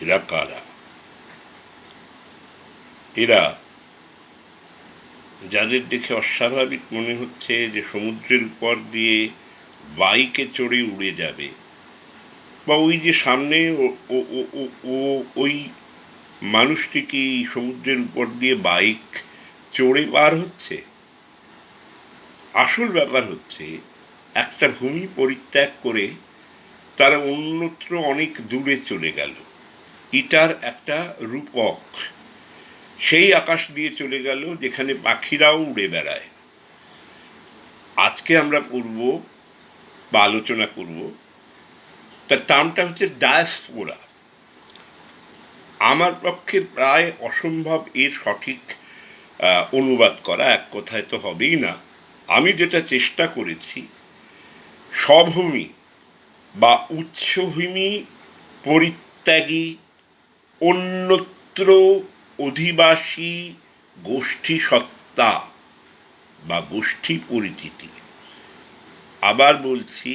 এরা কারা? এরা যাদের দেখে অস্বাভাবিক মনে হচ্ছে যে সমুদ্রের উপর দিয়ে বাইকে চড়ে উড়ে যাবে, বা ওই যে সামনে ওই মানুষটি কি সমুদ্রের উপর দিয়ে বাইক চড়ে পার হচ্ছে? আসল ব্যাপার হচ্ছে, একটা ভূমি পরিত্যাগ করে তারা অন্যত্র অনেক দূরে চলে গেল। এটার একটা রূপক সেই আকাশ দিয়ে চলে গেল যেখানে পাখিরাও উড়ে বেড়ায়। আজকে আমরা পড়ব বা আলোচনা করব, তার টার্মটা হচ্ছে ডায়াসপোরা। আমার পক্ষে প্রায় অসম্ভব এর সঠিক অনুবাদ করা, এক কথায় তো হবেই না। আমি যেটা চেষ্টা করেছি, স্বভূমি বা উচ্চভূমি পরিত্যাগী অন্যত্র অধিবাসী গোষ্ঠী সত্তা বা গোষ্ঠী পরিচিতি। আবার বলছি,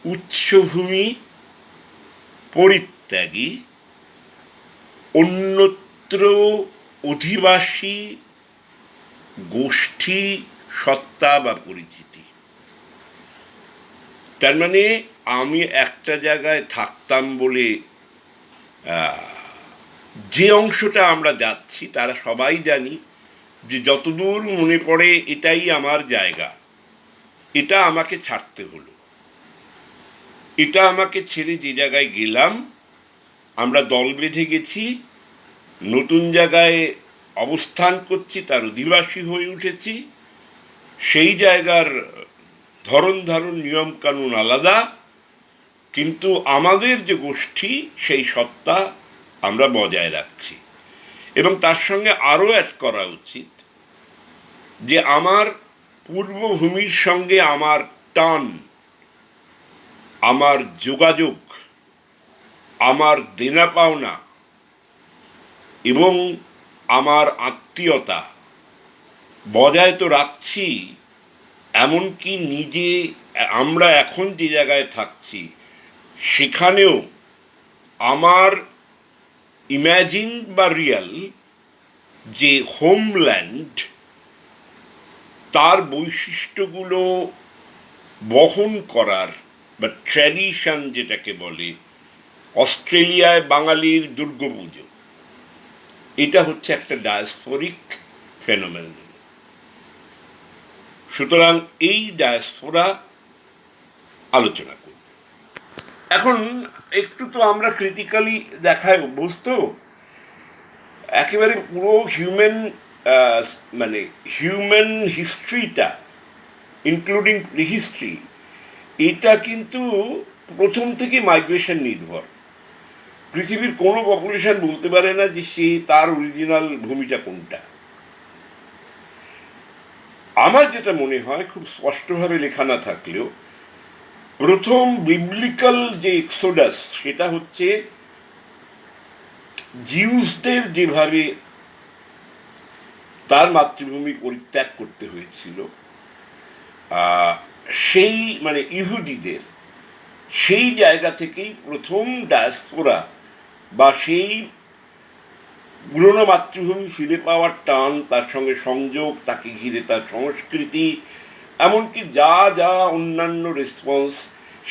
উচ্চভূমি পরিত্যাগী অন্যত্র অধিবাসী গোষ্ঠী সত্তা বা পরিচিতি। তার মানে আমি একটা জায়গায় থাকতাম বলে যে অংশটা আমরা যাচ্ছি তারা সবাই জানি যে যতদূর মনে পড়ে এটাই আমার জায়গা, এটা আমাকে ছাড়তে হলো। এটা আমাকে ছেড়ে যে জায়গায় গেলাম, আমরা দল বেঁধে গেছি, নতুন জায়গায় অবস্থান করছি, তার অধিবাসী হয়ে উঠেছি। সেই জায়গার ধরন ধারণ নিয়মকানুন আলাদা, কিন্তু আমাদের যে গোষ্ঠী সেই সত্তা আমরা বজায় রাখছি। এবং তার সঙ্গে আরও অ্যাড করা উচিত যে আমার পূর্বভূমির সঙ্গে আমার টান, আমার যোগাযোগ, আমার দেনা পাওনা এবং আমার আত্মীয়তা বজায় তো রাখছি, এমনকি নিজে আমরা এখন যে জায়গায় থাকছি সেখানেও আমার ইম্যাজিন বা রিয়াল যে হোমল্যান্ড, তার বৈশিষ্ট্যগুলো বহন করার বা ট্র্যাডিশন যেটাকে বলে, অস্ট্রেলিয়ায় বাঙালির দুর্গাপুজো, এটা হচ্ছে একটা ডায়াসপোরিক ফেনোমেনন। সুতরাং এই ডায়াসপোরা আলোচনা করব। এখন একটু তো আমরা ক্রিটিক্যালি দেখায় অভ্যস্ত, একেবারে পুরো হিউম্যান হিস্ট্রিটা ইনক্লুডিং প্রিহিস্ট্রি, এটা কিন্তু প্রথম থেকে মাইগ্রেশন নির্ভর। পৃথিবীর কোনো পপুলেশন বলতে পারে না যে সে তার অরিজিনাল ভূমিটা কোনটা। আমার যেটা মনে হয়, খুব স্পষ্টভাবে লেখা না থাকলেও, প্রথম বিবলিক্যাল যে এক্সোডাস সেটা হচ্ছে জিউসদের যেভাবে তার মাতৃভূমি পরিত্যাগ করতে হয়েছিল, সেই ইহুদিদের সেই জায়গা থেকেই প্রথম ডায়াসপোরা বা সেই পুরনো মাতৃভূমি ফিরে পাওয়ার টান, তার সঙ্গে সংযোগ, তাকে ঘিরে তার সংস্কৃতি, এমনকি যা যা অন্যান্য রেসপন্স,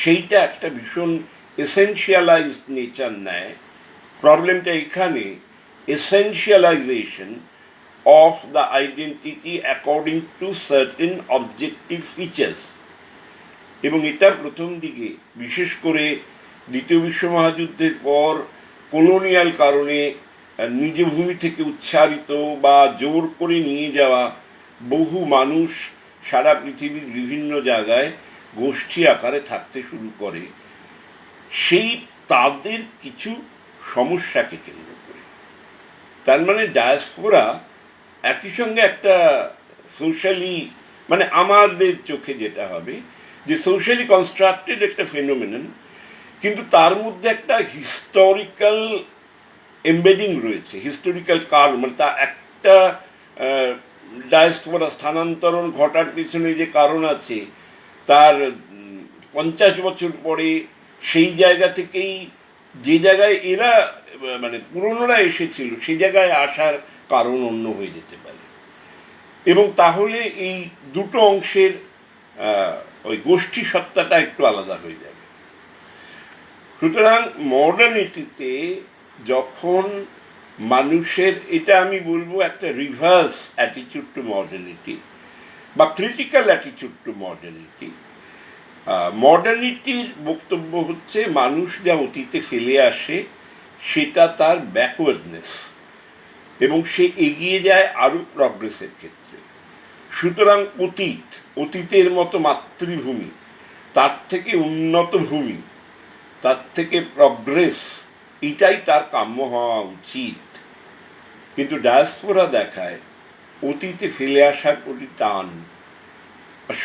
সেইটা একটা ভীষণ এসেনশিয়ালাইজ নেচার নেয়। প্রবলেমটা এখানে, essentialisation of the identity according to certain objective features. এবং এটা প্রথম দিকে, বিশেষ করে দ্বিতীয় বিশ্ব মহাযুদ্ধের পর কলোনিয়াল কারণে নিজ ভূমি থেকে উচ্চারিত বা জোর করে নিয়ে যাওয়া বহু মানুষ সারা পৃথিবীর বিভিন্ন জায়গায় গোষ্ঠী আকারে থাকতে শুরু করে, সেই তাদের কিছু সমস্যাকে কেন্দ্র করে। তার মানে ডায়াসপোরা একই সঙ্গে একটা সোশ্যালি, আমাদের চোখে যেটা হবে যে সোশ্যালি কনস্ট্রাক্টেড একটা ফেনোমেনন, কিন্তু তার মধ্যে একটা হিস্টোরিক্যাল এমবেডিং রয়েছে, হিস্টোরিক্যাল কারণ, তা একটা ডায়াসপোরা স্থানান্তরণ ঘটার পেছনে যে কারণ আছে, তার 50 বছর পরে সেই জায়গা থেকেই যে জায়গায় এরা মানে পুরনোরা এসেছিল সে জায়গায় আসার কারণ অন্য হয়ে যেতে পারে, এবং তাহলে এই দুটো অংশের ওই গোষ্ঠী সত্তাটা একটু আলাদা হয়ে যাবে। সুতরাং মডার্নিটিতে যখন মানুষের, এটা আমি বলবো একটা রিভার্স অ্যাটিচিউড টু মডার্নিটি বা ক্রিটিক্যাল অ্যাটিচিউড টু মডার্নিটি। মডার্নিটির বক্তব্য হচ্ছে মানুষ যা অতীতে ফেলে আসে সেটা তার ব্যাকওয়ার্ডনেস, এবং সে এগিয়ে যায় আরও প্রগ্রেসের ক্ষেত্রে। সুতরাং অতীতের মতো মাতৃভূমি, তার থেকে উন্নত ভূমি, তার থেকে প্রগ্রেস, এটাই তার কাম্য হওয়া উচিত। কিন্তু ডায়াসপোরা দেখায় অতীতে ফেলে আসার প্রতি টান,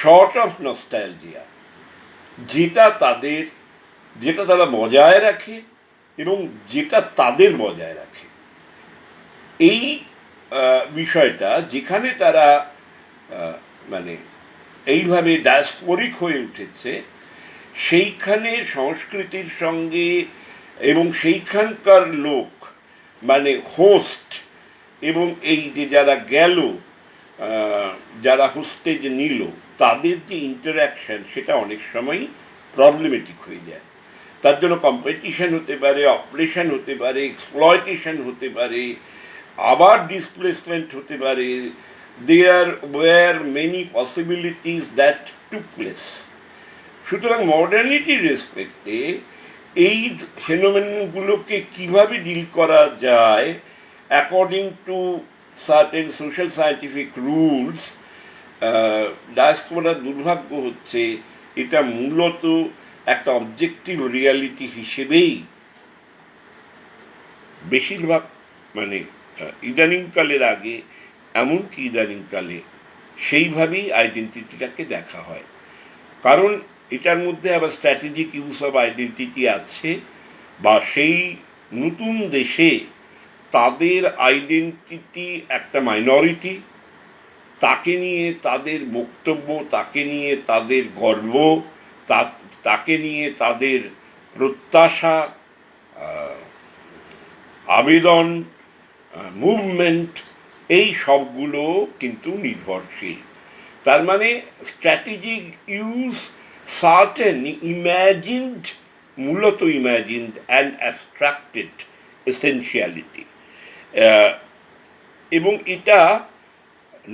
শর্ট অফ নস্টালজিয়া, যেটা তারা বজায় রাখে এবং যেটা তাদের বজায় রাখে। এই বিষয়টা যেখানে তারা মানে এইভাবে ডায়াসপোরিক হয়ে উঠেছে, সেইখানে সংস্কৃতির সঙ্গে এবং সেইখানকার লোক মানে হোস্ট এবং এই যে যারা গেল, যারা হোস্টেজ নিল, তাদের যে ইন্টারাকশান সেটা অনেক সময় প্রবলেমেটিক হয়ে যায়। তার জন্য কম্পিটিশান হতে পারে, অপারেশন হতে পারে, এক্সপ্লয়টেশন হতে পারে, আবার ডিসপ্লেসমেন্ট হতে পারে। There were many possibilities that took place. সুতরাং মডার্নিটির রেসপেক্টে এই ফেনোমেনগুলোকে কীভাবে ডিল করা যায় according to certain social scientific rules, ডায়াসপোরার দুর্ভাগ্য হচ্ছে এটা মূলত একটা অবজেক্টিভ রিয়ালিটি হিসেবেই বেশিরভাগ মানে ইদানিংকালের আগে, এমনকি ইদানিংকালে সেইভাবেই আইডেন্টিটিটাকে দেখা হয়। কারণ এটার মধ্যে আবার স্ট্র্যাটেজিক ইউজ অফ আইডেন্টিটি আছে, বা সেই নতুন দেশে তাদের আইডেন্টিটি একটা মাইনরিটি, তাকে নিয়ে তাদের বক্তব্য, তাকে নিয়ে তাদের গর্ব, তাকে নিয়ে তাদের প্রত্যাশা, আবেদন, মুভমেন্ট, এই সবগুলো কিন্তু নির্ভরশীল। তার মানে স্ট্র্যাটেজিক ইউজ সার্টেন ইম্যাজিনড, মূলত ইম্যাজিনড অ্যান্ড অ্যাবস্ট্রাক্টেড এসেনশিয়ালিটি, এবং এটা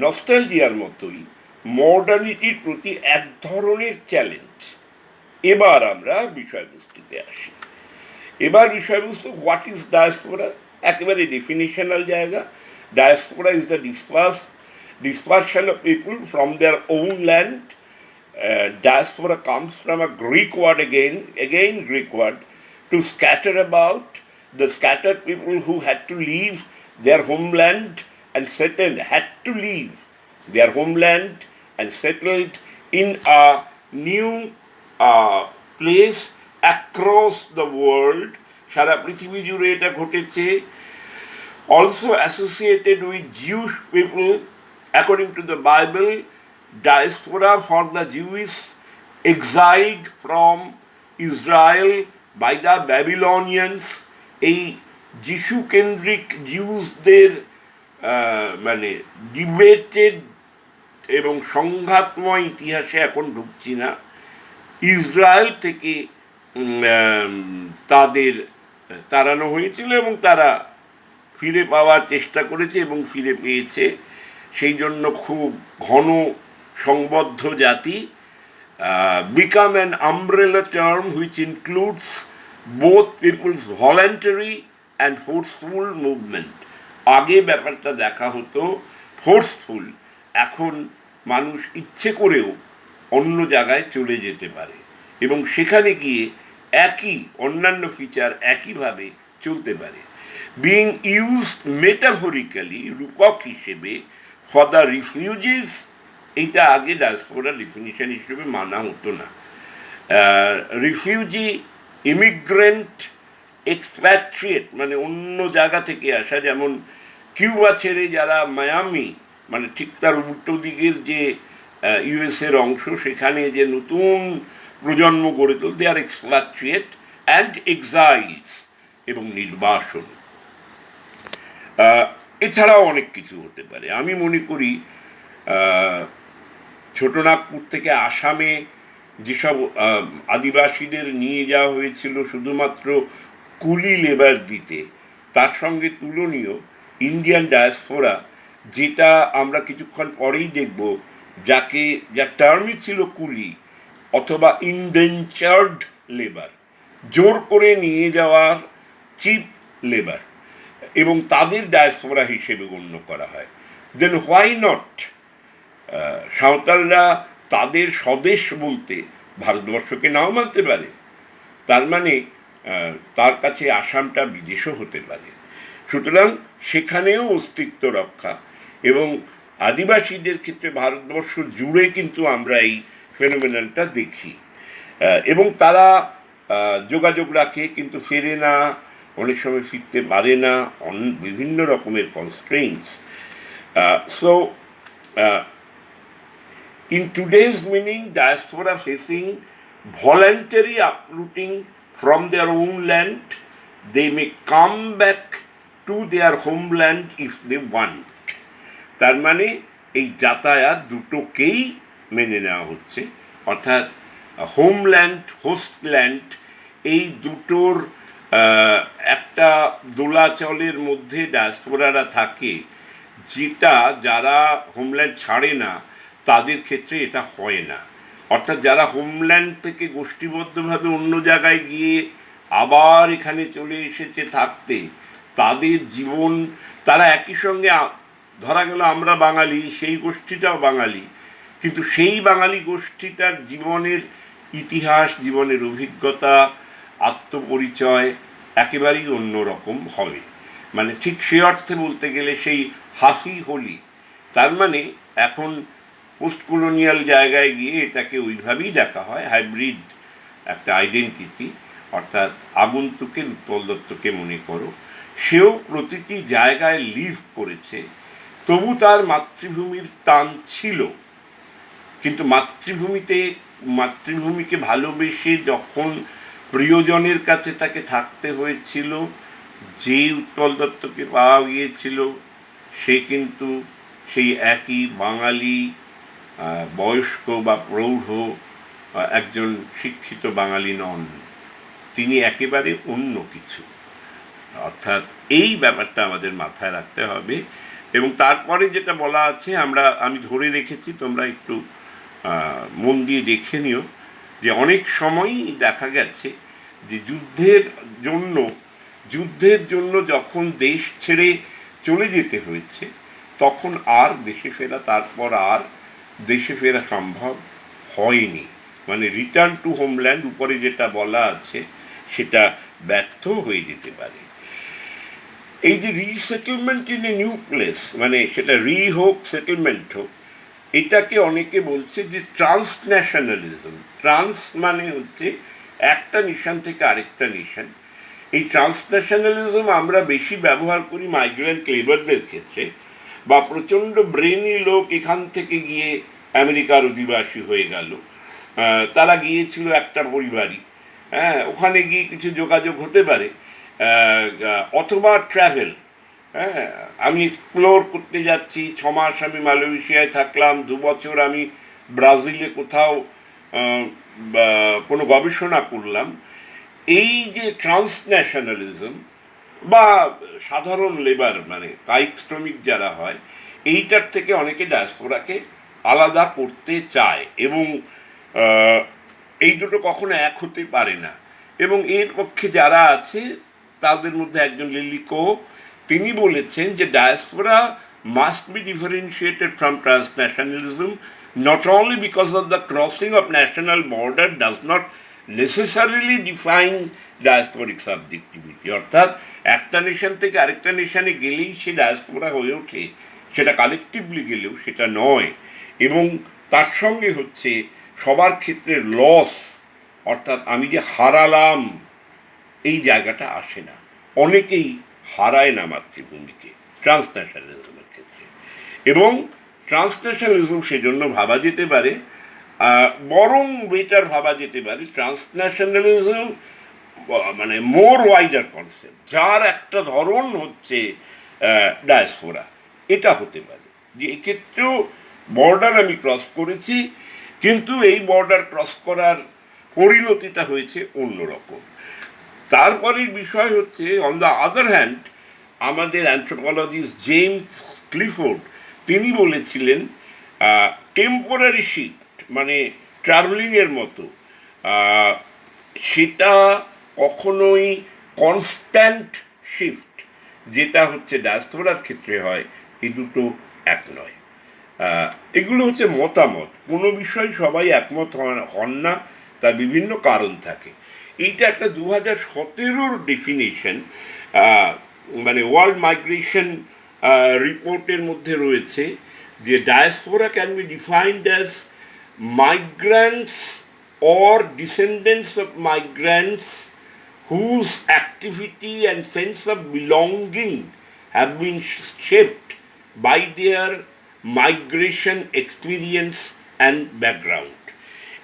নস্টালজিয়ার মতোই মডার্নিটির প্রতি এক ধরনের চ্যালেঞ্জ। এবার আমরা বিষয়বস্তুতে আসি। এবার বিষয়বস্তু, হোয়াট ইজ ডায়াসপোরা, একেবারে ডেফিনিশনাল জায়গা। Diaspora is the dispersion of people from their own land. Diaspora comes from a Greek word again Greek word, to scatter about. The scattered people who had to leave their homeland and had to leave their homeland and settled in a new place across the world. সারা পৃথিবী জুড়ে এটা ঘটেছে। Also associated with Jewish people, according to the Bible, diaspora for the Jews exiled from Israel by the Babylonians. এই যিশু কেন্দ্রিক জিউসদের মানে debated এবং সংঘাতময় ইতিহাসে এখন ঢুকছি না। ইসরায়েল থেকে তাদের তাড়ানো হয়েছিল এবং তারা ফিরে পাওয়ার চেষ্টা করেছে এবং ফিরে পেয়েছে। সেই জন্য খুব ঘন সংবদ্ধ জাতি, become an umbrella term which includes both people's voluntary and forceful movement. আগে ব্যাপারটা দেখা হতো ফোর্সফুল, এখন মানুষ ইচ্ছে করেও অন্য জায়গায় চলে যেতে পারে এবং সেখানে গিয়ে একই অন্যান্য ফিচার একইভাবে চলতে পারে। বিং ইউজড মেটাফরিক্যালি, রূপক হিসেবে, ফর দ্য রিফিউজিস, এইটা আগে ডায়াসপোরা ডেফিনিশন হিসেবে মানা হতো না। রিফিউজি, ইমিগ্রেন্ট, এক্সপ্যাট্রিয়েট মানে অন্য জায়গা থেকে আসা, যেমন কিউবা ছেড়ে যারা মায়ামি মানে ঠিক তার উল্টো দিকের যে ইউএসের অংশ, সেখানে যে নতুন প্রজন্ম গড়ে তোল, দে আর এক্সপ্যাট্রিয়েট অ্যান্ড এক্সাইলস। এবং নির্বাসন। এছাড়াও অনেক কিছু হতে পারে। আমি মনে করি ছোটনাগপুর থেকে আসামে যেসব আদিবাসীদের নিয়ে যাওয়া হয়েছিল শুধুমাত্র কুলি লেবার দিতে, তার সঙ্গে তুলনীয় ইন্ডিয়ান ডায়াসপোরা, যেটা আমরা কিছুক্ষণ পরেই দেখব, যার টার্মই ছিল কুলি অথবা ইনডেনচার্ড লেবার, জোর করে নিয়ে যাওয়ার চিপ লেবার, এবং তাদের ডায়াসপোরা হিসেবে গণ্য করা হয়। দেন হোয়াই নট সাঁওতালরা তাদের স্বদেশ বলতে ভারতবর্ষকে নাও মানতে পারে, তার মানে তার কাছে আসামটা বিদেশও হতে পারে। সুতরাং সেখানেও অস্তিত্ব রক্ষা, এবং আদিবাসীদের ক্ষেত্রে ভারতবর্ষ জুড়ে কিন্তু আমরা এই ফেনোমেননটা দেখি, এবং তারা যোগাযোগ রাখে কিন্তু ফেরে না, অনেক সময় ফিরতে পারে না, বিভিন্ন রকমের constraints. So in today's meaning, diaspora facing voluntary uprooting from their own land, they may come back to their homeland if they want. তার মানে এই যাতায়াত দুটোকেই মেনে নেওয়া হচ্ছে, অর্থাৎ হোমল্যান্ড, হোস্টল্যান্ড, এই দুটোর একটা দোলাচলের মধ্যে ডায়াসপোরারা থাকে, যেটা যারা হোমল্যান্ড ছাড়ে না তাদের ক্ষেত্রে এটা হয় না। অর্থাৎ যারা হোমল্যান্ড থেকে গোষ্ঠীবদ্ধভাবে অন্য জায়গায় গিয়ে আবার এখানে চলে এসেছে থাকতে, তাদের জীবন, তারা একই সঙ্গে, ধরা গেল আমরা বাঙালি, সেই গোষ্ঠীটাও বাঙালি, কিন্তু সেই বাঙালি গোষ্ঠীটার জীবনের ইতিহাস, জীবনের অভিজ্ঞতা, আত্মপরিচয় একেবারেই অন্যরকম হবে। মানে ঠিক সে অর্থে বলতে গেলে সেই হাসি হোলি, তার মানে এখন পোস্ট কলোনিয়াল জায়গায় গিয়ে এটাকে ওইভাবেই দেখা হয়, হাইব্রিড একটা আইডেন্টিটি। অর্থাৎ আগন্তুকের উৎপল দত্তকে মনে করো, সেও প্রতিটি জায়গায় লিভ করেছে, তবু তার মাতৃভূমির টান ছিল, কিন্তু মাতৃভূমিকে ভালোবেসে যখন প্রিয়জনের কাছে তাকে থাকতে হয়েছিল, যে উৎপল দত্তকে পাওয়া গিয়েছিল সে কিন্তু সেই একই বাঙালি, বয়স্ক বা প্রৌঢ় একজন শিক্ষিত বাঙালি নন, তিনি একেবারে অন্য কিছু। অর্থাৎ এই ব্যাপারটা আমাদের মাথায় রাখতে হবে। এবং তারপরে যেটা বলা আছে আমি ধরে রেখেছি, তোমরা একটু মন দিয়ে দেখে নিও, যে অনেক সময়ই দেখা গেছে যে যুদ্ধের জন্য যখন দেশ ছেড়ে চলে যেতে হয়েছে, তখন আর তারপর আর দেশে ফেরা সম্ভব হয়নি। মানে রিটার্ন টু হোমল্যান্ড, উপরে যেটা বলা আছে সেটা ব্যর্থ হয়ে যেতে পারে। এই যে resettlement in a new place, মানে সেটা হোক, সেটেলমেন্ট হোক, এটাকে অনেকে বলছে যে ট্রান্সন্যাশনালিজম। ট্রান্স মানে হচ্ছে একটা নেশন থেকে আরেকটা নেশন। এই ট্রান্সন্যাশনালিজম আমরা বেশি ব্যবহার করি মাইগ্রেন্ট লেবারদের ক্ষেত্রে, বা প্রচণ্ড ব্রেনি লোক এখান থেকে গিয়ে আমেরিকার অধিবাসী হয়ে গেল, তারা গিয়েছিল একটা পরিবারই, ওখানে গিয়ে কিছু যোগাযোগ হতে পারে, অথবা ট্র্যাভেল, আমি এক্সপ্লোর করতে যাচ্ছি, 6 মাস আমি মালয়েশিয়ায় থাকলাম, 2 বছর আমি ব্রাজিলে কোথাও কোনো গবেষণা করলাম। এই যে ট্রান্সন্যাশনালিজম বা সাধারণ লেবার, মানে কায়িক শ্রমিক যারা হয়, এইটার থেকে অনেকে ডায়াসপোরাকে আলাদা করতে চায়, এবং এই দুটো কখনো এক হতে পারে না। এবং এর পক্ষে যারা আছে তাদের মধ্যে একজন লিলিকো, তিনি বলেছেন যে diaspora must be differentiated from transnationalism, not only because of the crossing of national border does not necessarily define diasporic subjectivity. অর্থাৎ একটা নেশন থেকে আরেকটা নেশনে গেলেই সে ডায়াসপোরা হয়ে ওঠে, সেটা কালেকটিভলি গেলেও সেটা নয়। এবং তার সঙ্গে হচ্ছে সবার ক্ষেত্রে লস, অর্থাৎ আমি যে হারালাম, এই জায়গাটা আসে না। অনেকেই হারায় না মাতৃভূমিকে ট্রান্সন্যাশনালিজমের ক্ষেত্রে, এবং ট্রান্সন্যাশনালিজম সেজন্য ভাবা যেতে পারে, বরং বেটার ভাবা যেতে পারে ট্রান্সন্যাশনালিজম মানে মোর ওয়াইডার কনসেপ্ট, যার একটা ধরন হচ্ছে ডায়াসপোরা। এটা হতে পারে যে এক্ষেত্রেও বর্ডার আমি ক্রস করেছি, কিন্তু এই বর্ডার ক্রস করার পরিণতিটা হয়েছে অন্যরকম। তারপরের বিষয় হচ্ছে, অন দ্য আদার হ্যান্ড, আমাদের অ্যান্থ্রোপোলজিস্ট জেমস ক্লিফোর্ড তিনি বলেছিলেন টেম্পোরারি শিফট মানে ট্রাভেলিংয়ের মতো, সেটা কখনোই কনস্ট্যান্ট শিফট যেটা হচ্ছে ডায়াসপোরার ক্ষেত্রে হয়, এই দুটো এক নয়। এগুলো হচ্ছে মতামত, কোনো বিষয় সবাই একমত হন না, তার বিভিন্ন কারণ থাকে। এইটা একটা 2017 ডেফিনেশন, মানে ওয়ার্ল্ড মাইগ্রেশন রিপোর্টের মধ্যে রয়েছে যে diaspora can be defined as migrants or descendants of migrants whose activity and sense of belonging have been shaped by their migration experience and background.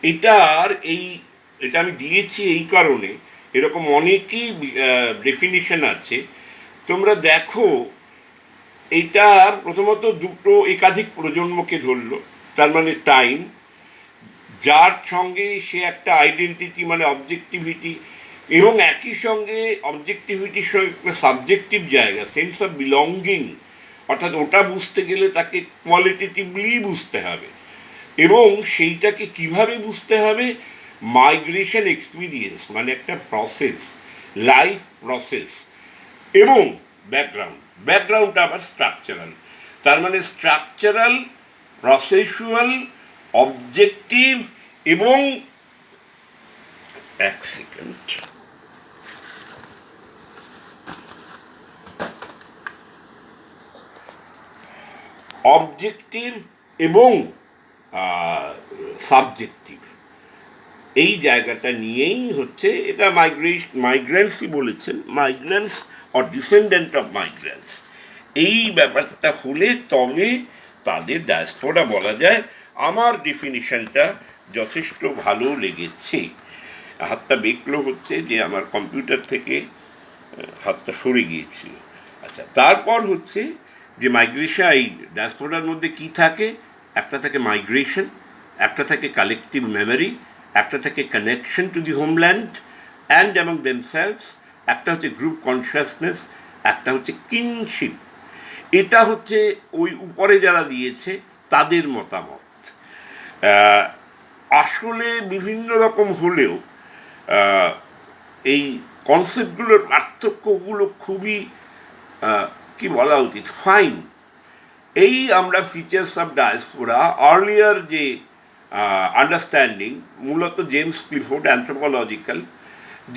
এটা আমি দিয়েছি এই কারণে, এরকম অনেকই ডেফিনিশন আছে, তোমরা দেখো। এটা প্রথমত দুটো একাধিক প্রজন্মকে ধরলো, তার মানে টাইম, যার সঙ্গে সে একটা আইডেন্টিটি মানে অবজেক্টিভিটি, এবং একই সঙ্গে অবজেক্টিভিটির সঙ্গে একটা সাবজেক্টিভ জায়গা, সেন্স অফ বিলঙ্গিং, অর্থাৎ ওটা বুঝতে গেলে তাকে কোয়ালিটেটিভলি বুঝতে হবে, এবং সেইটাকে কিভাবে বুঝতে হবে, মাইগ্রেশন এক্সপিরিয়েন্স মানে একটা প্রসেস, লাইফ প্রসেস, এবং ব্যাকগ্রাউন্ডটা আবার স্ট্রাকচারাল, তার মানে স্ট্রাকচারাল, প্রসেসুয়াল, অবজেক্টিভ, এবং এক সেকেন্ড, অবজেক্টিভ এবং সাবজেক্টিভ, এই জায়গাটা নিয়েই হচ্ছে এটা। মাইগ্রেন্টসই বলেছেন, migrants or descendant of migrants, এই ব্যাপারটা হলে তবে তাদের ডায়াসপোরা বলা যায়। আমার ডেফিনিশনটা যথেষ্ট ভালো লেগেছে। হাতটা বেঁকলো হচ্ছে যে আমার কম্পিউটার থেকে হাতটা সরে গিয়েছিল। আচ্ছা, তারপর হচ্ছে যে মাইগ্রেশন, এই ডায়াসপোরার মধ্যে কি থাকে, একটা থাকে মাইগ্রেশন, একটা থাকে কালেকটিভ মেমোরি, একটা থাকে connection to the homeland and among themselves, একটা হচ্ছে গ্রুপ কনসিয়াসনেস, একটা হচ্ছে কিনশিপ। এটা হচ্ছে ওই উপরে যারা দিয়েছে তাদের মতামত। আসলে বিভিন্ন রকম হলেও এই কনসেপ্টগুলোর পার্থক্যগুলো খুবই কি বলা উচিত, ফাইন। এই আমরা ফিচার্স অফ ডায়াসপোরা আর্লিয়ার যে আন্ডারস্ট্যান্ডিং, মূলত জেমস ক্লিফোর্ড অ্যান্থ্রোপোলজিক্যাল,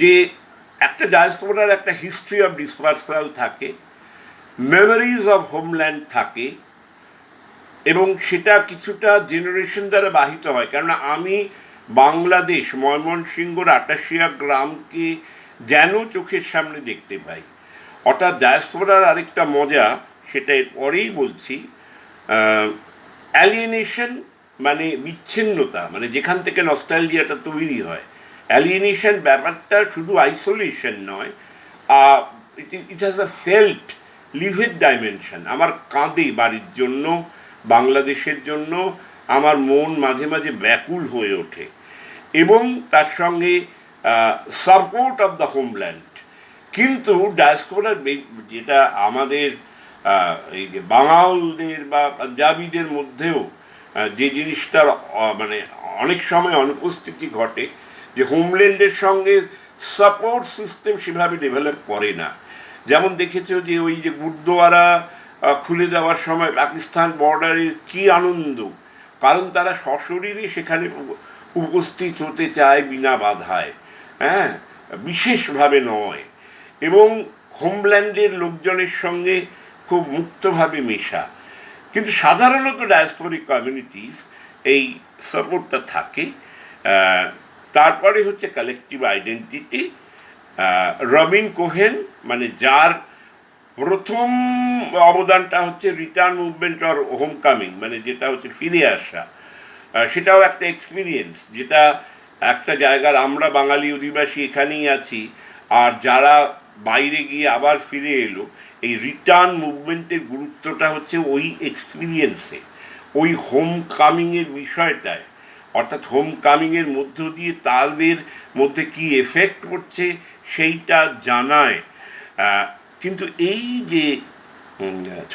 যে একটা ডায়াসপোরার একটা হিস্ট্রি অফ ডিসপার্সাল থাকে, মেমোরিজ অফ হোমল্যান্ড থাকে, এবং সেটা কিছুটা জেনারেশন দ্বারা বাহিত হয়। কেননা আমি বাংলাদেশ ময়মনসিংহর আটাশিয়া গ্রামকে যেন চোখের সামনে দেখতে পাই। অর্থাৎ ডায়াসপোরার আরেকটা মজা, সেটা এরপরেই বলছি, অ্যালিয়েনেশন মানে বিচ্ছিন্নতা, মানে যেখান থেকে নস্টালজিয়াটা তৈরি হয়। অ্যালিয়েনেশন ব্যাপারটা শুধু আইসোলেশন নয়, it has a felt lived dimension. আমার কাঁদে বাড়ির জন্য, বাংলাদেশের জন্য, আমার মন মাঝে মাঝে ব্যাকুল হয়ে ওঠে, এবং তার সঙ্গে সাপোর্ট অফ দ্য হোমল্যান্ড। কিন্তু ডায়াসপোরার যেটা আমাদের এই যে বাঙালদের বা পাঞ্জাবিদের মধ্যেও যে জিনিসটার মানে অনেক সময় অনুপস্থিতি ঘটে, যে হোমল্যান্ডের সঙ্গে সাপোর্ট সিস্টেম সেভাবে ডেভেলপ করে না। যেমন দেখেছো যে ওই যে গুরুদুয়ারা খুলে দেওয়ার সময় পাকিস্তান বর্ডারে কী আনন্দ, কারণ তারা সশরীরে সেখানে উপস্থিত হতে চায় বিনা বাধায়, হ্যাঁ, বিশেষভাবে নয়, এবং হোমল্যান্ডের লোকজনের সঙ্গে খুব মুক্তভাবে মেশা। কিন্তু সাধারণত ডায়াসপোরিক কমিউনিটিস এই সাপোর্টটা থাকে। তারপরে হচ্ছে কালেকটিভ আইডেন্টিটি। রবিন কোহেন, মানে যার প্রথম অবদানটা হচ্ছে return movement or home coming, মানে যেটা হচ্ছে ফিরে আসা, সেটাও একটা এক্সপিরিয়েন্স, যেটা একটা জায়গার আমরা বাঙালি অধিবাসী এখানেই আছি, আর যারা বাইরে গিয়ে আবার ফিরে এলো, এই রিটার্ন মুভমেন্টের গুরুত্বটা হচ্ছে ওই এক্সপিরিয়েন্সে, ওই হোম কামিংয়ের বিষয়টায়, অর্থাৎ হোম কামিংয়ের মধ্য দিয়ে তাদের মধ্যে কি এফেক্ট পড়ছে সেইটা জানায়। কিন্তু এই যে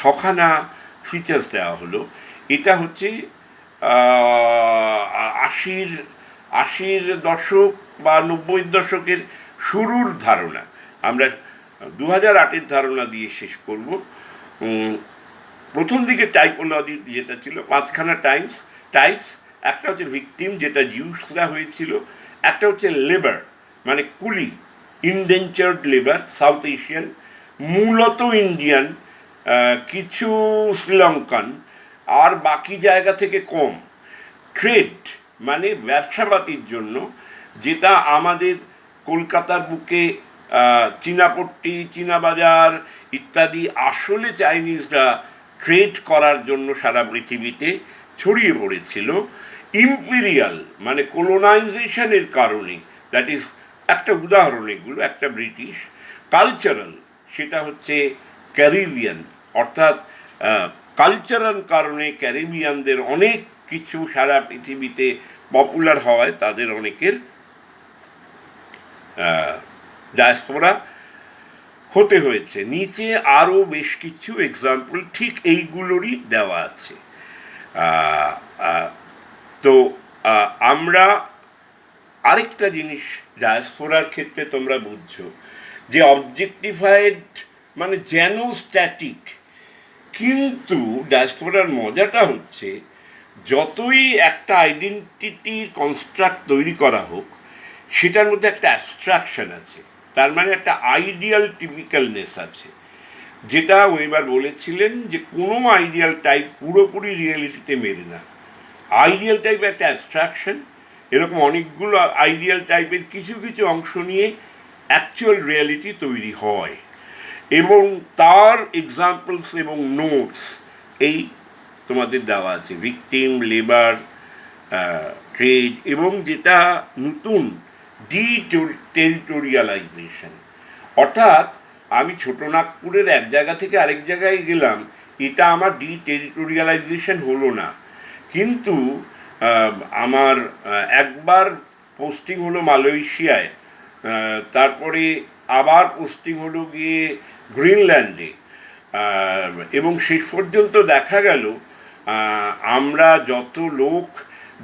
ছখানা ফিচার্স দেওয়া হলো, এটা হচ্ছে আশির আশির দশক বা 90-এর দশকের শুরুর ধারণা। আমরা 2008-এর ধারণা দিয়ে শেষ করব। প্রথম দিকে টাইপোলজি যেটা ছিল 5খানা টাইপস। একটা হচ্ছে ভিকটিম, যেটা জিউসরা হয়েছিল। একটা হচ্ছে লেবার, মানে কুলি, ইনডেঞ্চার্ড লেবার, সাউথ এশিয়ান, মূলত ইন্ডিয়ান, কিছু শ্রীলঙ্কান, আর বাকি জায়গা থেকে কম। ট্রেড, মানে ব্যবসাপাতির জন্য, যেটা আমাদের কলকাতার বুকে চীনাপট্টি, চীনাবাজার ইত্যাদি আসলে চাইনিজরা ট্রেড করার জন্য সারা পৃথিবীতে ছড়িয়ে পড়েছিল। ইম্পিরিয়াল, মানে কোলোনাইজেশনের কারণে, দ্যাট ইজ একটা উদাহরণ এগুলো, একটা ব্রিটিশ। কালচারাল, সেটা হচ্ছে ক্যারিবিয়ান, অর্থাৎ কালচারাল কারণে ক্যারিবিয়ানদের অনেক কিছু সারা পৃথিবীতে পপুলার হওয়ায় তাদের অনেকের ডায়াসপোরা হতে হয়েছে। নিচে আরও বেশ কিছু এক্সাম্পল ঠিক এইগুলোরই দেওয়া আছে। তো আমরা আরেকটা জিনিস ডায়াসপোরার ক্ষেত্রে তোমরা বুঝছো, যে অবজেক্টিফাইড মানে যেন স্ট্যাটিক, কিন্তু ডায়াসপোরার মজাটা হচ্ছে যতই একটা আইডেন্টিটি কনস্ট্রাক্ট তৈরি করা হোক, সেটার মধ্যে একটা অ্যাবস্ট্রাকশন আছে, তার মানে একটা আইডিয়াল টিপিক্যালনেস আছে, যেটা ওয়েবার বলেছিলেন যে কোনো আইডিয়াল টাইপ পুরোপুরি রিয়েলিটিতে মেলে না। আইডিয়াল টাইপ একটা অ্যাবস্ট্রাকশন, এরকম অনেকগুলো আইডিয়াল টাইপের কিছু কিছু অংশ নিয়ে অ্যাকচুয়াল রিয়ালিটি তৈরি হয়, এবং তার এক্সাম্পলস এবং নোটস এই তোমাদের দেওয়া আছে, ভিকটিম, লেবার, ট্রেড, এবং যেটা নতুন টেরিটোরিয়ালাইজেশন। অর্থাৎ আমি ছোটনাগপুরের এক জায়গা থেকে আরেক জায়গায় গেলাম, এটা আমার টেরিটোরিয়ালাইজেশন হলো না, কিন্তু আমার একবার পোস্টিং হলো মালয়েশিয়ায়, তারপরে আবার পোস্টিং হলো গিয়ে গ্রিনল্যান্ডে, এবং শেষ পর্যন্ত দেখা গেল আমরা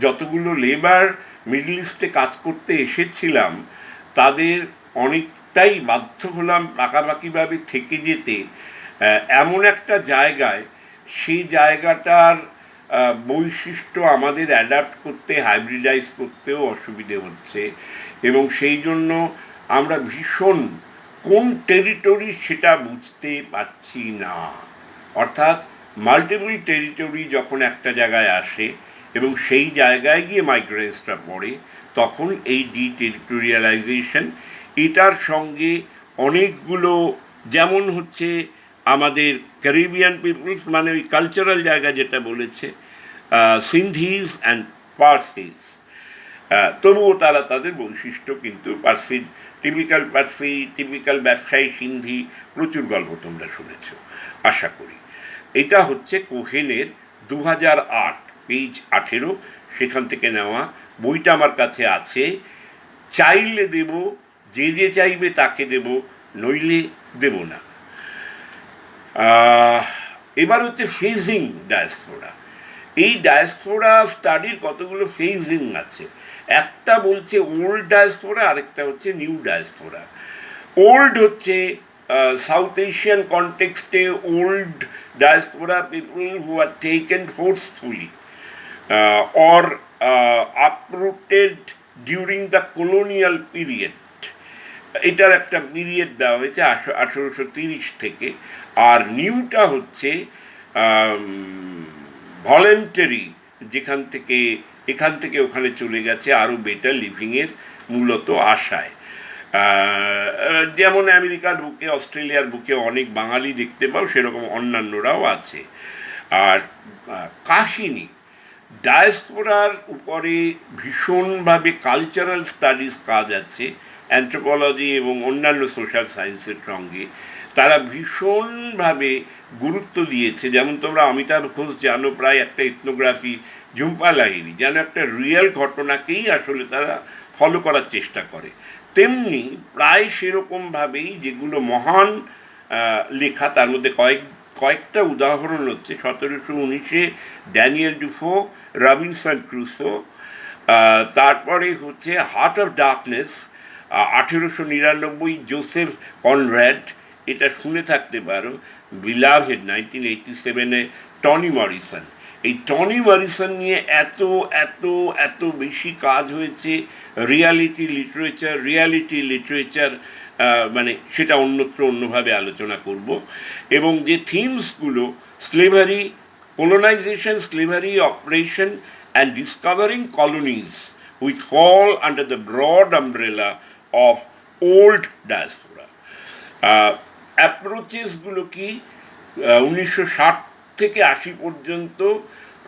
যতগুলো লেবার মিডল ইস্টে কাজ করতে এসেছিলাম, তাদের অনেকটাই বাধ্য হলাম পাকাপাকিভাবে থেকে যেতে এমন একটা জায়গায়, সেই জায়গাটার বৈশিষ্ট্য আমাদের অ্যাডাপ্ট করতে, হাইব্রিডাইজ করতেও অসুবিধে হচ্ছে, এবং সেই জন্য আমরা ভীষণ কোন টেরিটরি সেটা বুঝতে পারছি না। অর্থাৎ মাল্টিপল টেরিটরি যখন একটা জায়গায় আসে এবং সেই জায়গায় গিয়ে মাইগ্রেন্টসটা পড়ে, তখন এই টেরিটোরিয়ালাইজেশন, এটার সঙ্গে অনেকগুলো, যেমন হচ্ছে আমাদের ক্যারিবিয়ান পিপলস, মানে ওই কালচারাল জায়গা যেটা বলেছে, সিন্ধিজ অ্যান্ড পার্সিজ, তবুও তারা তাদের বৈশিষ্ট্য, কিন্তু পার্সি, টিপিক্যাল ব্যবসায়ী সিন্ধি, প্রচুর গল্প তোমরা শুনেছ আশা করি। এটা হচ্ছে কোহেনের 2008, পেজ 18, সেখান থেকে নেওয়া। বইটা আমার কাছে আছে। চাইলে দেব, যে চাইবে তাকে দেব, নইলে দেব না। এবার হচ্ছে ফেজিং ডায়াসপোরা। এই ডায়াসপোরা স্টাডির কতগুলো ফেজিং আছে। একটা বলছে ওল্ড ডায়াসপোরা, আরেকটা হচ্ছে নিউ ডায়াসপোরা। ওল্ড হচ্ছে সাউথ এশিয়ান কনটেক্সটে old diaspora people who are taken forcefully or uprooted during the colonial period. এটার একটা পিরিয়ড দেওয়া হয়েছে 1830 থেকে। আর নিউটা হচ্ছে ভলেন্টারি, এখান থেকে ওখানে চলে গেছে আরও বেটার লিভিংয়ের মূলত আশায়। যেমন আমেরিকার বুকে, অস্ট্রেলিয়ার বুকে অনেক বাঙালি দেখতে পাও, সেরকম অন্যান্যরাও আছে। আর কাহিনী, ডায়াসপোরার উপরে ভীষণভাবে কালচারাল স্টাডিজ কাজ আছে, অ্যানথ্রোপোলজি এবং অন্যান্য সোশ্যাল সায়েন্সের সঙ্গে তারা ভীষণভাবে গুরুত্ব দিয়েছে। যেমন তোমরা অমিতাভ ঘোষ জানো, প্রায় একটা এথনোগ্রাফি, ঝুম্পা লাহিড়ী যেন একটা রিয়েল ঘটনাকেই আসলে তারা ফলো করার চেষ্টা করে। তেমনি প্রায় সেরকমভাবেই যেগুলো মহান লেখা, তার মধ্যে কয়েকটা উদাহরণ হচ্ছে 1719 ড্যানিয়েল ডুফো, রবিনসন ক্রুসো, তারপরে হচ্ছে heart of darkness 1899 Joseph Conrad, এটা শুনে থাকতে পারো। Beloved 1987 Toni Morrison. এই টনি মরিসন নিয়ে এত এত এত বেশি কাজ হয়েছে। রিয়ালিটি লিটারেচার মানে সেটা অন্যভাবে আলোচনা করব। এবং যে থিমসগুলো, slavery, colonization, slavery, operation, and discovering colonies which fall under the broad umbrella of old diaspora. অ্যাপ্রোচেসগুলো কি? 1960 থেকে 80 পর্যন্ত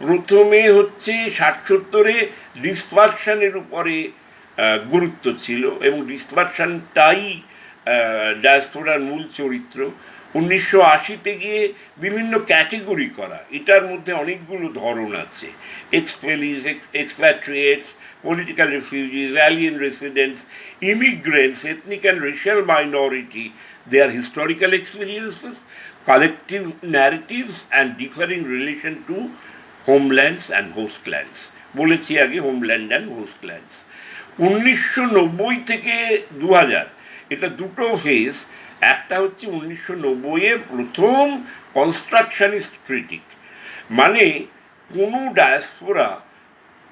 প্রথমে হচ্ছে 60-70 ডিসপারশনের উপরে গুরুত্ব ছিল, এবং ডিসপারশনটাই ডায়াসপোরার মূল চরিত্র। 1980-তে গিয়ে বিভিন্ন ক্যাটেগরি করা, এটার মধ্যে অনেকগুলো ধরন আছে: expellees, expatriates, political refugees, alien residents, immigrants, ethnic and racial minority, their historical experiences, collective narratives and differing relation to homelands and hostlands. বলেছি আগে হোমল্যান্ড অ্যান্ড হোস্টল্যান্ডস। 1990 থেকে 2000 এটা দুটো ফেজ। একটা হচ্ছে 1990-এ প্রথম কনস্ট্রাকশনিস্ট ক্রিটিক, মানে কোনো ডায়াসপোরা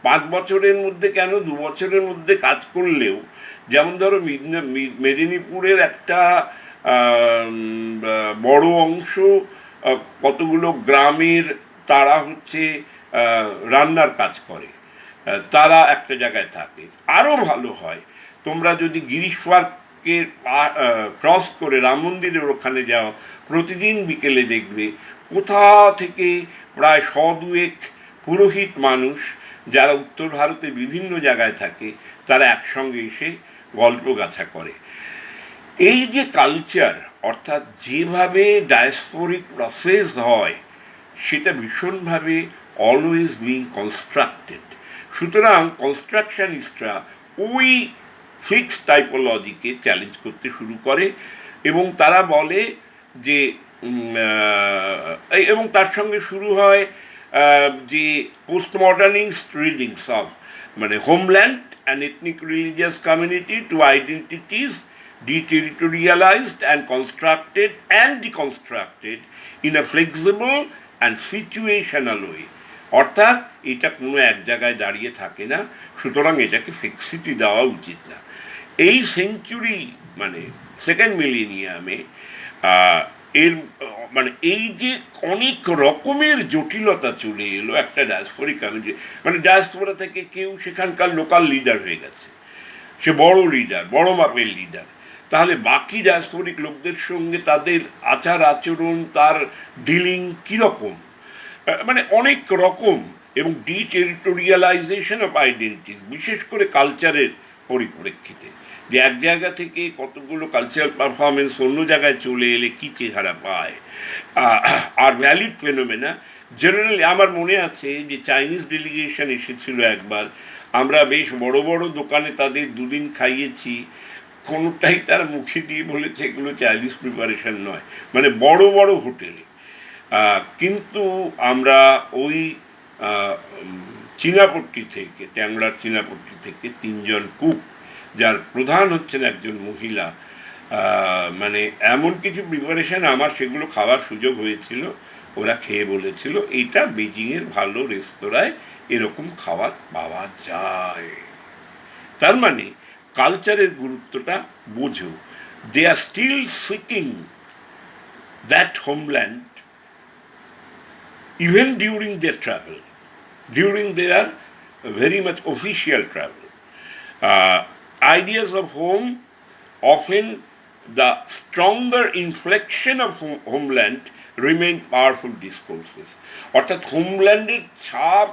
5 বছরের মধ্যে কেন 2 বছরের মধ্যে কাজ করলেও, যেমন ধরো মেদিনীপুরের একটা বড় অংশ, কতগুলো গ্রামের তারা হচ্ছে রান্নার কাজ করে, তারা একটা জায়গায় থাকে। আরও ভালো হয় তোমরা যদি গিরিশ পার্কে ক্রস করে রাম মন্দিরের ওখানে যাও, প্রতিদিন বিকেলে দেখবে কোথা থেকে প্রায় 100-2 পুরোহিত মানুষ, যারা উত্তর ভারতে বিভিন্ন জায়গায় থাকে, তারা একসঙ্গে এসে গল্পগাথা করে। এই যে কালচার, অর্থাৎ যেভাবে ডায়াসপোরিক প্রসেস হয়, সেটা ভীষণভাবে অলওয়েজ বিং কনস্ট্রাক্টেড। সুতরাং কনস্ট্রাকশনিস্টরা ওই ফিক্স টাইপোলজিকে চ্যালেঞ্জ করতে শুরু করে, এবং তারা বলে যে, এবং তার সঙ্গে শুরু হয় যে পোস্ট মডার্নিস্ট রিডিংস অফ, মানে homeland and ethnic religious community two identities deterritorialized and constructed and deconstructed in a flexible and situational way. অর্থাৎ এটা কোনো এক জায়গায় দাঁড়িয়ে থাকে না, সুতরাং এটাকে ফিক্সিটি দেওয়া উচিত না। এই সেঞ্চুরি মানে সেকেন্ড মিলেনিয়ামে এর মানে এই যে অনেক রকমের জটিলতা চলে এলো একটা ডায়াসপোরিক কমিউনিটি, মানে ডায়াসপোরা থেকে কেউ সেখানকার লোকাল লিডার হয়ে গেছে, সে বড় লিডার, বড় মাপের লিডার, তাহলে বাকি ডায়াসপোরিক লোকদের সঙ্গে তাদের আচার আচরণ, তার ডিলিং কীরকম, মানে অনেক রকম। এবং ডিটেরিটোরিয়ালাইজেশন অফ আইডেন্টিটি, বিশেষ করে কালচারের পরিপ্রেক্ষিতে, যে এক জায়গা থেকে কতগুলো কালচারাল পারফরমেন্স অন্য জায়গায় চলে এলে কী চেহারা পায়। আর ভ্যালিড ফেনোমেনা জেনারেলি, আমার মনে আছে যে চাইনিজ ডেলিগেশন এসেছিল একবার, আমরা বেশ বড় বড় দোকানে তাদের 2 দিন খাইয়েছি, কোনোটাই তার মুখে দিয়ে বলেছে এগুলো চাইনিজ প্রিপারেশন নয়, মানে বড় বড় হোটেলে। কিন্তু আমরা ওই চীনাপট্টি থেকে, ট্যাংরার চীনাপট্টি থেকে 3 জন কুক, যার প্রধান হচ্ছেন একজন মহিলা, মানে এমন কিছু প্রিপারেশন আমার সেগুলো খাওয়ার সুযোগ হয়েছিল। ওরা খেয়ে বলেছিল এটা বেজিংয়ের ভালো রেস্তোরাঁয় এরকম খাবার পাওয়া যায়। তার মানে কালচারের গুরুত্বটা বোঝো। They are still seeking that homeland even during their travel, during their very much official travel. Ideas of home, often the stronger inflection of homeland, remain powerful discourses. অর্থাৎ হোমল্যান্ডের ছাপ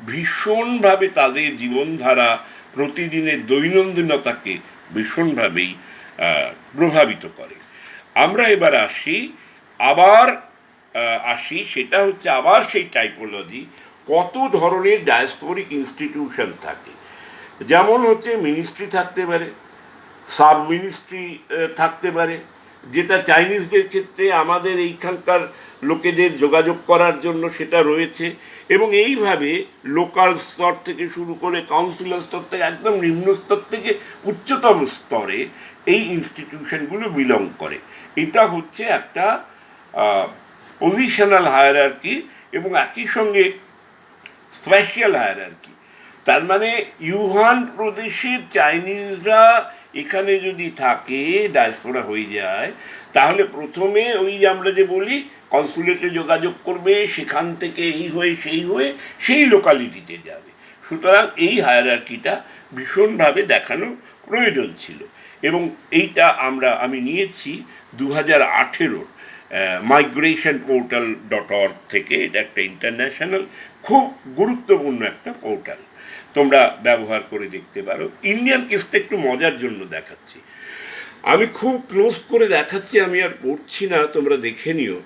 ভীষণভাবে তাদের জীবনধারা, প্রতিদিনের দৈনন্দিনতাকে ভীষণভাবেই প্রভাবিত করে। আমরা এবার আসি সেটা হচ্ছে আবার সেই টাইপোলজি, কত ধরনের ডায়াসপোরিক ইনস্টিটিউশন থাকে। যেমন হচ্ছে মিনিস্ট্রি থাকতে পারে, সাব মিনিস্ট্রি থাকতে পারে, যেটা চাইনিজদের ক্ষেত্রে আমাদের এইখানকার লোকেদের যোগাযোগ করার জন্য সেটা রয়েছে, এবং এইভাবে লোকাল স্তর থেকে শুরু করে কাউন্সিলর স্তর থেকে একদম নিম্ন স্তর থেকে উচ্চতম স্তরে এই ইনস্টিটিউশনগুলো বিলং করে। এটা হচ্ছে একটা পজিশনাল হায়ারার্কি এবং একই সঙ্গে স্পেশাল হায়ারার্কি। তার মানে ইউহান প্রদেশের চাইনিজরা এখানে যদি থাকে, ডায়াসপোরা হয়ে যায়, তাহলে প্রথমে ওই আমরা যে বলি কনসুলেটে যোগাযোগ করবে, সেখান থেকে এই হয়ে সেই লোকালিটিতে যাবে। সুতরাং এই হায়ারার্কিটা ভীষণভাবে দেখানো প্রয়োজন ছিল, এবং এইটা আমি নিয়েছি 2018 migration-portal.org থেকে। এটা একটা ইন্টারন্যাশনাল খুব গুরুত্বপূর্ণ একটা পোর্টাল, তোমরা ব্যবহার করে দেখতে পারো। ইন্ডিয়ান কেসটা একটু মজার জন্য দেখাচ্ছি, আমি খুব ক্লোজ করে দেখাচ্ছি, আমি আর পড়ছি না, তোমরা দেখে নিও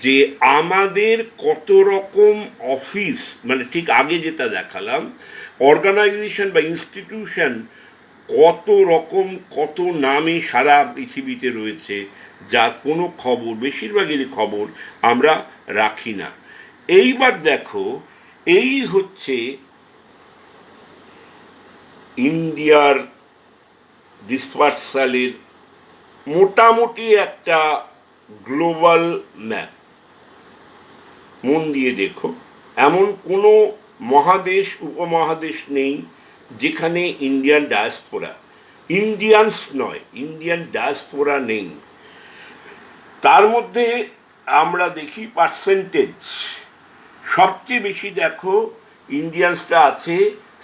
যে আমাদের কত রকম অফিস, মানে ঠিক আগে যেটা দেখালাম অর্গানাইজেশন বা ইনস্টিটিউশন, কত রকম কত নামে সারা পৃথিবীতে রয়েছে, যার কোনো খবর, বেশিরভাগেরই খবর আমরা রাখি না। এইবার দেখো, এই হচ্ছে ইন্ডিয়ার ডিসপার্সালের মোটামুটি একটা গ্লোবাল ম্যাপ। মন দিয়ে দেখো, এমন কোনো মহাদেশ উপমহাদেশ নেই যেখানে ইন্ডিয়ান ডায়াসপোরা নেই। তার মধ্যে আমরা দেখি পার্সেন্টেজ, সবচেয়ে বেশি দেখো ইন্ডিয়ানসটা আছে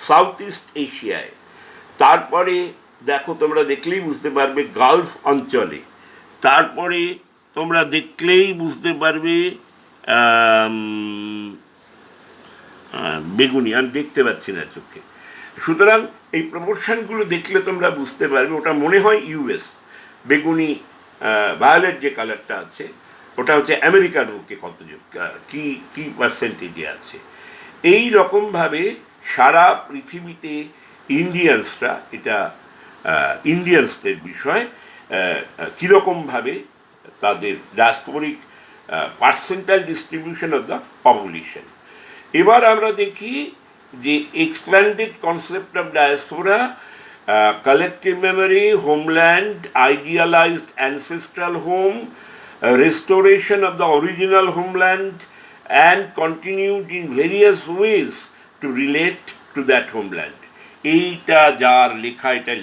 সাউথ ইস্ট এশিয়ায়, তারপরে দেখো তোমরা দেখলেই বুঝতে পারবে গালফ অঞ্চলে, তারপরে তোমরা দেখলেই বুঝতে পারবে বেগুনি, আমি দেখতে পাচ্ছি না চোখে। সুতরাং এই প্রপোর্শনগুলো দেখলে তোমরা বুঝতে পারবে, ওটা মনে হয় ইউএস। বেগুনি ভায়োলেট যে কালারটা আছে ওটা হচ্ছে আমেরিকার বুকে কত কি পার্সেন্টেজে আছে। এই রকমভাবে সারা পৃথিবীতে ইন্ডিয়ানসরা, এটা ইন্ডিয়ানসদের বিষয়, কীরকমভাবে তাদের diasporic percentile distribution of the population. এবার আমরা দেখি যে expanded concept of diaspora, collective memory, homeland, idealized ancestral home, restoration of the original homeland, and continued in various ways to relate to that homeland. এইটা যার লেখা, এটা